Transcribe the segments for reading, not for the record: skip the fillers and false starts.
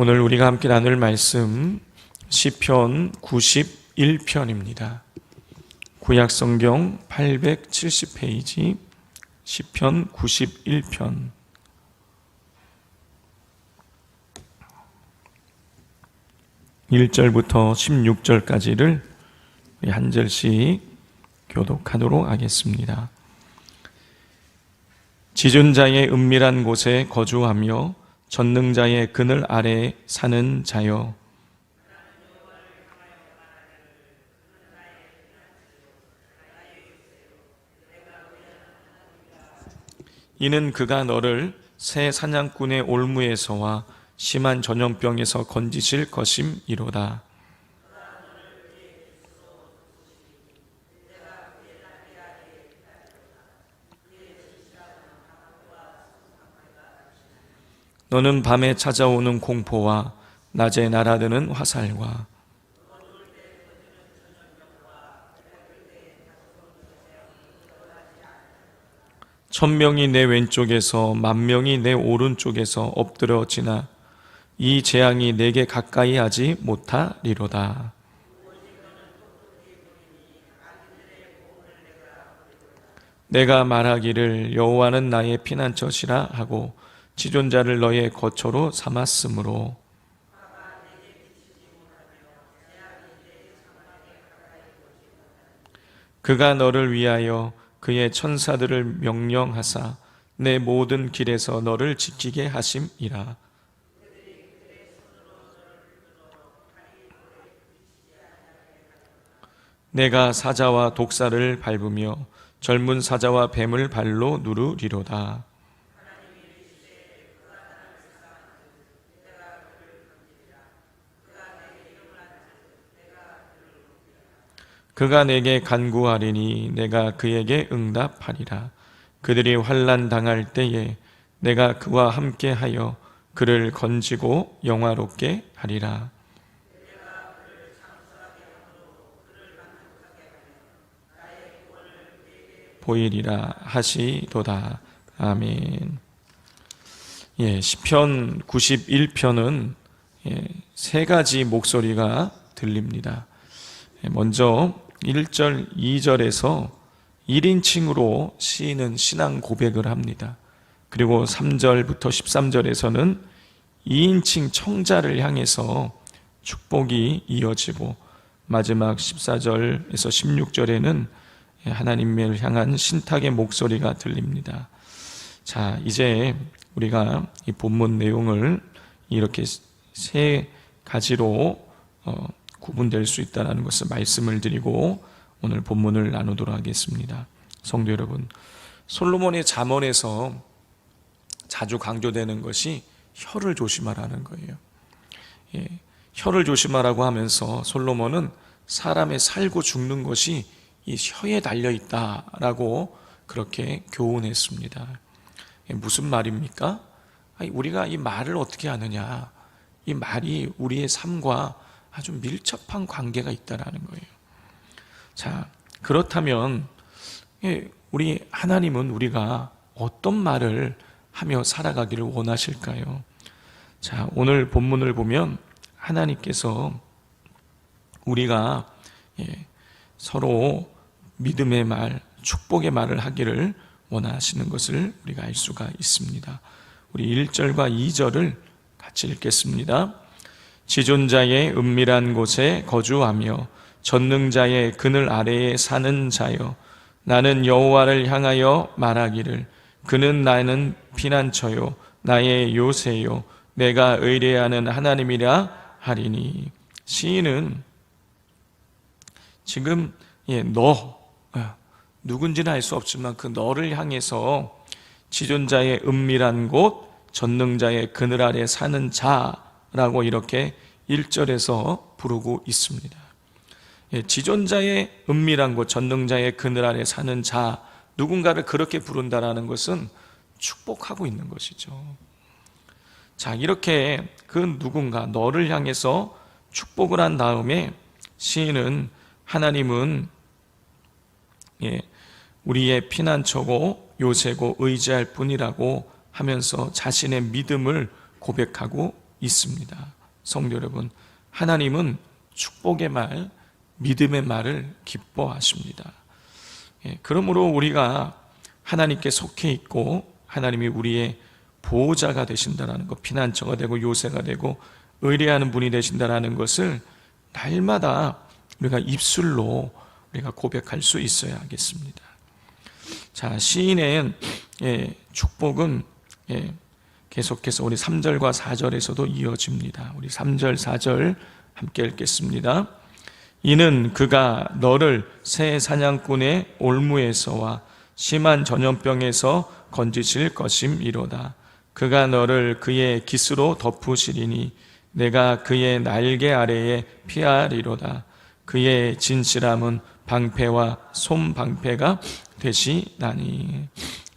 오늘 우리가 함께 나눌 말씀 시편 91편입니다. 구약성경 870페이지 시편 91편 1절부터 16절까지를 한 절씩 교독하도록 하겠습니다. 지존자의 은밀한 곳에 거주하며 전능자의 그늘 아래에 사는 자여, 이는 그가 너를 새 사냥꾼의 올무에서와 심한 전염병에서 건지실 것임이로다. 너는 밤에 찾아오는 공포와 낮에 날아드는 화살과 천명이 내 왼쪽에서 만명이 내 오른쪽에서 엎드러지나 이 재앙이 내게 가까이 하지 못하리로다. 내가 말하기를 여호와는 나의 피난처시라 하고 지존자를 너의 거처로 삼았으므로 그가 너를 위하여 그의 천사들을 명령하사 내 모든 길에서 너를 지키게 하심이라. 내가 사자와 독사를 밟으며 젊은 사자와 뱀을 발로 누르리로다. 그가 내게 간구하리니 내가 그에게 응답하리라. 그들이 환난 당할 때에 내가 그와 함께하여 그를 건지고 영화롭게 하리라. 보이리라 하시도다. 아멘. 시편 91편은 세 가지 목소리가 들립니다. 먼저 1절, 2절에서 1인칭으로 시인은 신앙 고백을 합니다. 그리고 3절부터 13절에서는 2인칭 청자를 향해서 축복이 이어지고 마지막 14절에서 16절에는 하나님을 향한 신탁의 목소리가 들립니다. 자, 이제 우리가 이 본문 내용을 이렇게 세 가지로 구분될 수 있다는 것을 말씀을 드리고 오늘 본문을 나누도록 하겠습니다. 성도 여러분, 솔로몬의 잠언에서 자주 강조되는 것이 혀를 조심하라는 거예요. 혀를 조심하라고 하면서 솔로몬은 사람의 살고 죽는 것이 이 혀에 달려있다라고 그렇게 교훈했습니다. 무슨 말입니까? 우리가 이 말을 어떻게 하느냐, 이 말이 우리의 삶과 아주 밀접한 관계가 있다라는 거예요. 자, 그렇다면 우리 하나님은 우리가 어떤 말을 하며 살아가기를 원하실까요? 자, 오늘 본문을 보면 하나님께서 우리가 서로 믿음의 말, 축복의 말을 하기를 원하시는 것을 우리가 알 수가 있습니다. 우리 1절과 2절을 같이 읽겠습니다. 지존자의 은밀한 곳에 거주하며 전능자의 그늘 아래에 사는 자여, 나는 여호와를 향하여 말하기를 그는 나는 피난처요 나의 요새요 내가 의뢰하는 하나님이라 하리니. 시인은 지금 너, 누군지는 알 수 없지만 그 너를 향해서 지존자의 은밀한 곳, 전능자의 그늘 아래 사는 자라고 이렇게 1절에서 부르고 있습니다. 지존자의 은밀한 곳, 전능자의 그늘 아래 사는 자, 누군가를 그렇게 부른다라는 것은 축복하고 있는 것이죠. 자, 이렇게 그 누군가, 너를 향해서 축복을 한 다음에 시인은 하나님은 우리의 피난처고 요새고 의지할 뿐이라고 하면서 자신의 믿음을 고백하고 있습니다. 성도 여러분, 하나님은 축복의 말, 믿음의 말을 기뻐하십니다. 그러므로 우리가 하나님께 속해 있고 하나님이 우리의 보호자가 되신다는 것, 피난처가 되고 요새가 되고 의뢰하는 분이 되신다는 것을 날마다 우리가 입술로 우리가 고백할 수 있어야 하겠습니다. 자, 시인의 축복은 계속해서 우리 3절과 4절에서도 이어집니다. 우리 3절, 4절 함께 읽겠습니다. 이는 그가 너를 새 사냥꾼의 올무에서와 심한 전염병에서 건지실 것임이로다. 그가 너를 그의 깃으로 덮으시리니 내가 그의 날개 아래에 피하리로다. 그의 진실함은 방패와 솜방패가 되시나니.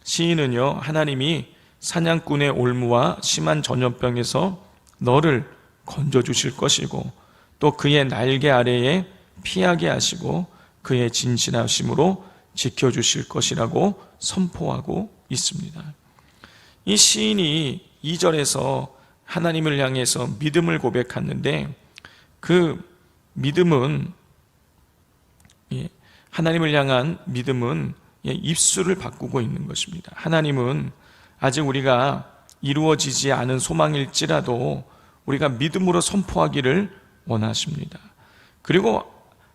시인은요, 하나님이 사냥꾼의 올무와 심한 전염병에서 너를 건져주실 것이고 또 그의 날개 아래에 피하게 하시고 그의 진실하심으로 지켜주실 것이라고 선포하고 있습니다. 이 시인이 2절에서 하나님을 향해서 믿음을 고백하는데 그 믿음은, 하나님을 향한 믿음은 입술을 바꾸고 있는 것입니다. 하나님은 아직 우리가 이루어지지 않은 소망일지라도 우리가 믿음으로 선포하기를 원하십니다. 그리고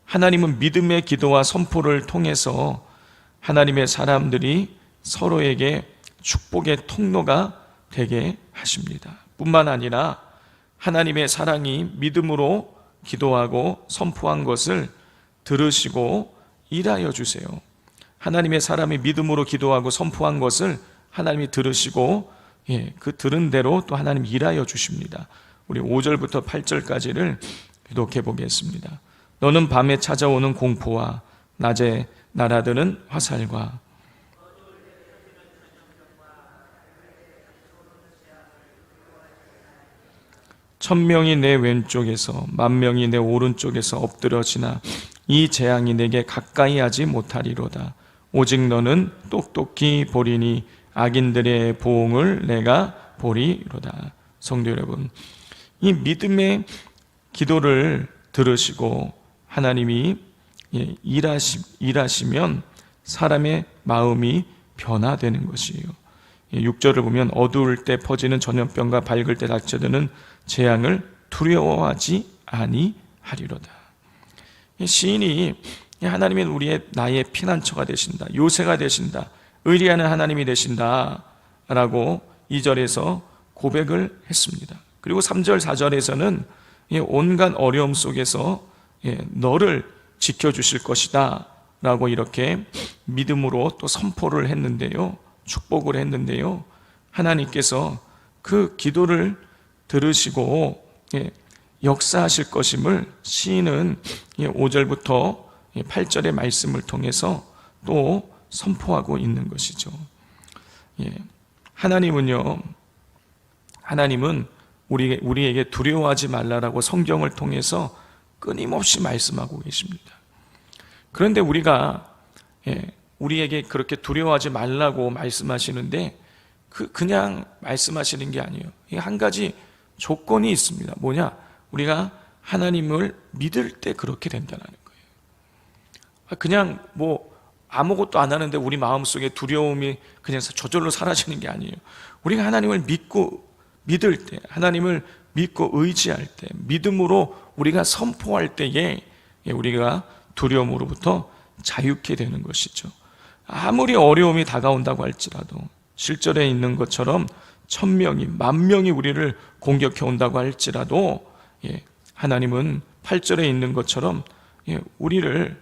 하나님은 믿음의 기도와 선포를 통해서 하나님의 사람들이 서로에게 축복의 통로가 되게 하십니다. 뿐만 아니라 하나님의 사랑이 믿음으로 기도하고 선포한 것을 들으시고 일하여 주세요. 하나님의 사람이 믿음으로 기도하고 선포한 것을 하나님이 들으시고 그 들은 대로 또 하나님 일하여 주십니다. 우리 5절부터 8절까지를 기독해 보겠습니다. 너는 밤에 찾아오는 공포와 낮에 날아드는 화살과 천명이 내 왼쪽에서 만명이 내 오른쪽에서 엎드러지나 이 재앙이 내게 가까이 하지 못하리로다. 오직 너는 똑똑히 보리니 악인들의 보응을 내가 보리로다. 성도 여러분, 이 믿음의 기도를 들으시고 하나님이 일하시면 사람의 마음이 변화되는 것이에요. 6절을 보면 어두울 때 퍼지는 전염병과 밝을 때 닥쳐드는 재앙을 두려워하지 아니하리로다. 시인이 하나님은 우리의 나의 피난처가 되신다, 요새가 되신다, 의리하는 하나님이 되신다 라고 2절에서 고백을 했습니다. 그리고 3절, 4절에서는 온갖 어려움 속에서 너를 지켜주실 것이다 라고 이렇게 믿음으로 또 선포를 했는데요, 축복을 했는데요, 하나님께서 그 기도를 들으시고 역사하실 것임을 시인은 5절부터 8절의 말씀을 통해서 또 선포하고 있는 것이죠. 하나님은 우리에게 두려워하지 말라라고 성경을 통해서 끊임없이 말씀하고 계십니다. 그런데 우리가 우리에게 그렇게 두려워하지 말라고 말씀하시는데 그냥 말씀하시는 게 아니에요. 한 가지 조건이 있습니다. 뭐냐? 우리가 하나님을 믿을 때 그렇게 된다는 거예요. 그냥 아무것도 안 하는데 우리 마음속에 두려움이 그냥 저절로 사라지는 게 아니에요. 우리가 하나님을 믿을 때, 하나님을 믿고 의지할 때, 믿음으로 우리가 선포할 때에 우리가 두려움으로부터 자유케 되는 것이죠. 아무리 어려움이 다가온다고 할지라도, 실절에 있는 것처럼 1000명이 10,000명이 우리를 공격해 온다고 할지라도 하나님은 8절에 있는 것처럼 우리를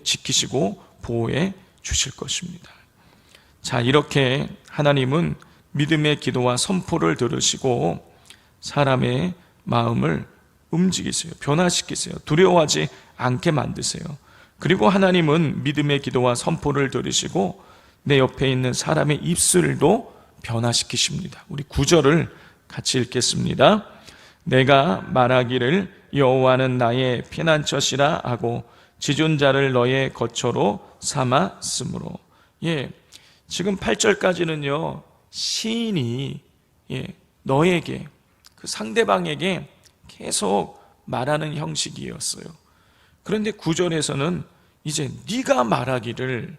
지키시고 보호해 주실 것입니다. 자, 이렇게 하나님은 믿음의 기도와 선포를 들으시고 사람의 마음을 움직이세요. 변화시키세요. 두려워하지 않게 만드세요. 그리고 하나님은 믿음의 기도와 선포를 들으시고 내 옆에 있는 사람의 입술도 변화시키십니다. 우리 9절을 같이 읽겠습니다. 내가 말하기를 여호와는 나의 피난처시라 하고 지존자를 너의 거처로 삼았으므로. 지금 8절까지는요, 시인이 너에게, 그 그 상대방에게 계속 말하는 형식이었어요. 그런데 9절에서는 이제 네가 말하기를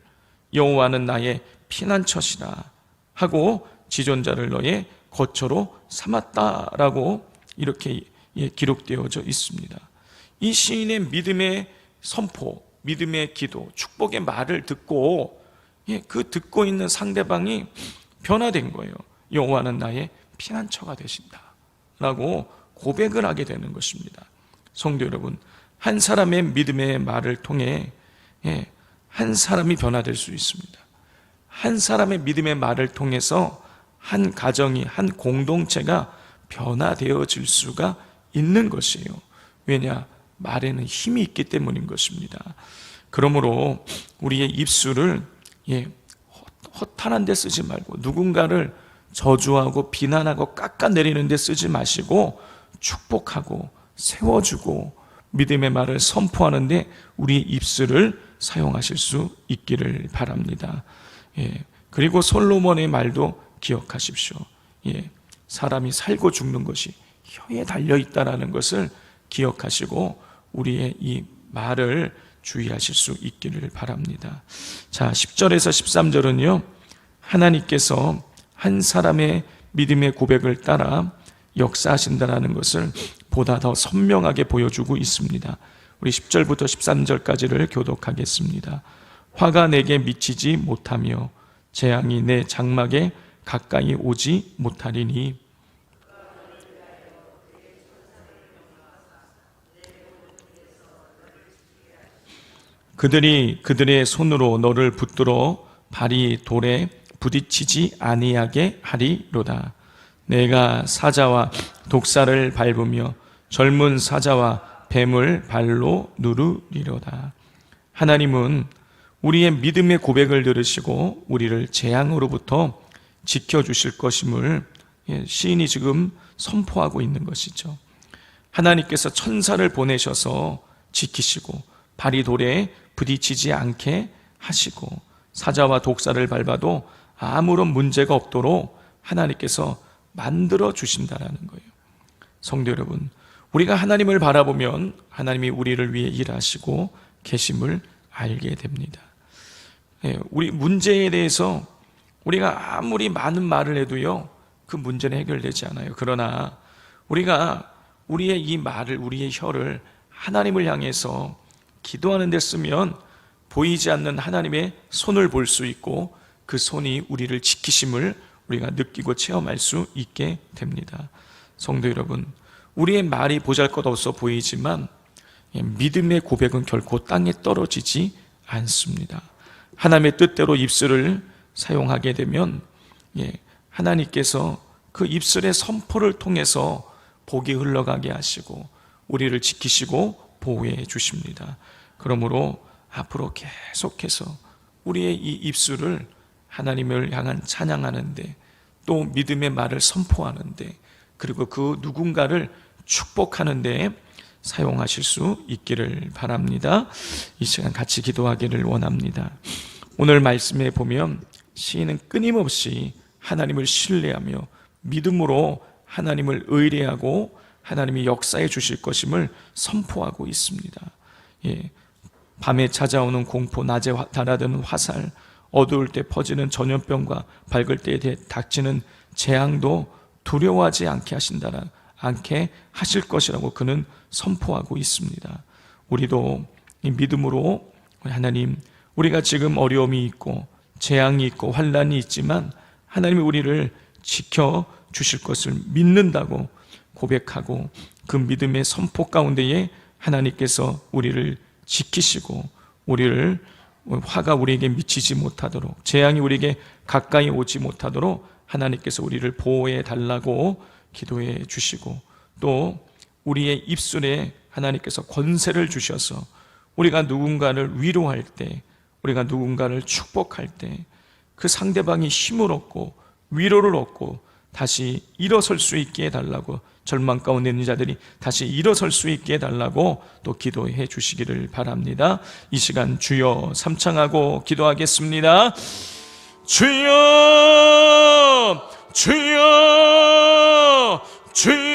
여호와는 나의 피난처시라 하고 지존자를 너의 거처로 삼았다라고 이렇게 기록되어져 있습니다. 이 시인의 믿음의 선포, 믿음의 기도, 축복의 말을 듣고 그 듣고 있는 상대방이 변화된 거예요. 여호와는 나의 피난처가 되신다라고 고백을 하게 되는 것입니다. 성도 여러분, 한 사람의 믿음의 말을 통해 한 사람이 변화될 수 있습니다. 한 사람의 믿음의 말을 통해서 한 가정이, 한 공동체가 변화되어질 수가 있는 것이에요. 왜냐? 말에는 힘이 있기 때문인 것입니다. 그러므로 우리의 입술을 허탄한 데 쓰지 말고, 누군가를 저주하고 비난하고 깎아내리는 데 쓰지 마시고 축복하고 세워주고 믿음의 말을 선포하는데 우리 입술을 사용하실 수 있기를 바랍니다. 그리고 솔로몬의 말도 기억하십시오. 사람이 살고 죽는 것이 혀에 달려있다라는 것을 기억하시고 우리의 이 말을 주의하실 수 있기를 바랍니다. 자, 10절에서 13절은요, 하나님께서 한 사람의 믿음의 고백을 따라 역사하신다는 것을 보다 더 선명하게 보여주고 있습니다. 우리 10절부터 13절까지를 교독하겠습니다. 화가 내게 미치지 못하며 재앙이 내 장막에 가까이 오지 못하리니 그들이 그들의 손으로 너를 붙들어 발이 돌에 부딪히지 아니하게 하리로다. 내가 사자와 독사를 밟으며 젊은 사자와 뱀을 발로 누르리로다. 하나님은 우리의 믿음의 고백을 들으시고 우리를 재앙으로부터 지켜주실 것임을 시인이 지금 선포하고 있는 것이죠. 하나님께서 천사를 보내셔서 지키시고 발이 돌에 부딪히지 않게 하시고 사자와 독사를 밟아도 아무런 문제가 없도록 하나님께서 만들어 주신다라는 거예요. 성도 여러분, 우리가 하나님을 바라보면 하나님이 우리를 위해 일하시고 계심을 알게 됩니다. 우리 문제에 대해서 우리가 아무리 많은 말을 해도요, 그 문제는 해결되지 않아요. 그러나 우리가 우리의 이 말을, 우리의 혀를 하나님을 향해서 기도하는 데 쓰면 보이지 않는 하나님의 손을 볼 수 있고 그 손이 우리를 지키심을 우리가 느끼고 체험할 수 있게 됩니다. 성도 여러분, 우리의 말이 보잘것없어 보이지만 믿음의 고백은 결코 땅에 떨어지지 않습니다. 하나님의 뜻대로 입술을 사용하게 되면 하나님께서 그 입술의 선포를 통해서 복이 흘러가게 하시고 우리를 지키시고 보호해 주십니다. 그러므로 앞으로 계속해서 우리의 이 입술을 하나님을 향한 찬양하는데, 또 믿음의 말을 선포하는데, 그리고 그 누군가를 축복하는데 사용하실 수 있기를 바랍니다. 이 시간 같이 기도하기를 원합니다. 오늘 말씀에 보면 시인은 끊임없이 하나님을 신뢰하며 믿음으로 하나님을 의뢰하고 하나님이 역사해 주실 것임을 선포하고 있습니다. 밤에 찾아오는 공포, 낮에 달아드는 화살, 어두울 때 퍼지는 전염병과 밝을 때에 닥치는 재앙도 두려워하지 않게 하실 것이라고 그는 선포하고 있습니다. 우리도 이 믿음으로 하나님, 우리가 지금 어려움이 있고 재앙이 있고 환난이 있지만 하나님이 우리를 지켜주실 것을 믿는다고 고백하고 그 믿음의 선포 가운데에 하나님께서 우리를 지키시고 우리를 화가 우리에게 미치지 못하도록, 재앙이 우리에게 가까이 오지 못하도록 하나님께서 우리를 보호해 달라고 기도해 주시고, 또 우리의 입술에 하나님께서 권세를 주셔서 우리가 누군가를 위로할 때, 우리가 누군가를 축복할 때 그 상대방이 힘을 얻고 위로를 얻고 다시 일어설 수 있게 해달라고, 절망 가운데 있는 자들이 다시 일어설 수 있게 해달라고 또 기도해 주시기를 바랍니다. 이 시간 주여 삼창하고 기도하겠습니다. 주여, 주여, 주여.